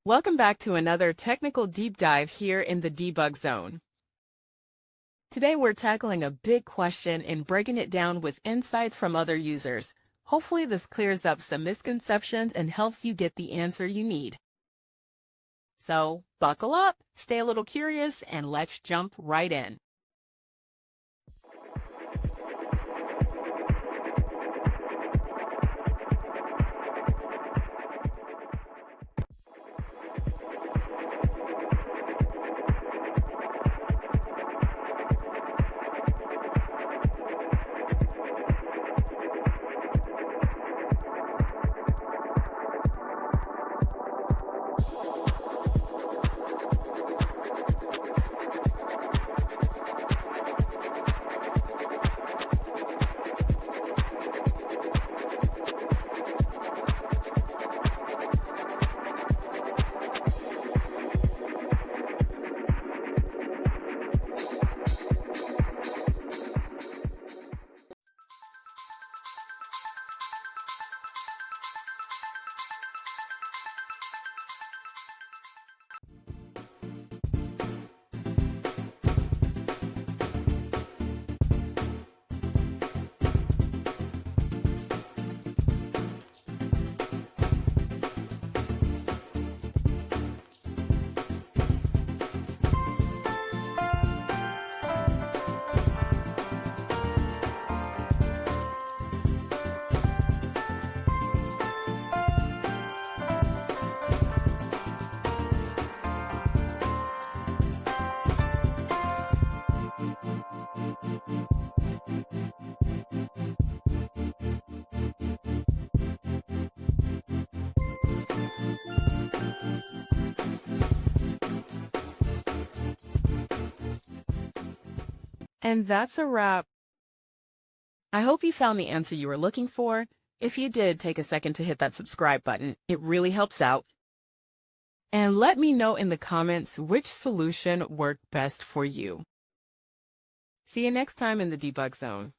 Welcome back to another technical deep dive here in the debug zone. Today we're tackling a big question and breaking it down with insights from other users. Hopefully this clears up some misconceptions and helps you get the answer you need. So buckle up, stay a little curious, and let's jump right in. And that's a wrap. I hope you found the answer you were looking for. If you did, take a second to hit that subscribe button. It really helps out. And let me know in the comments which solution worked best for you. See you next time in the debug zone.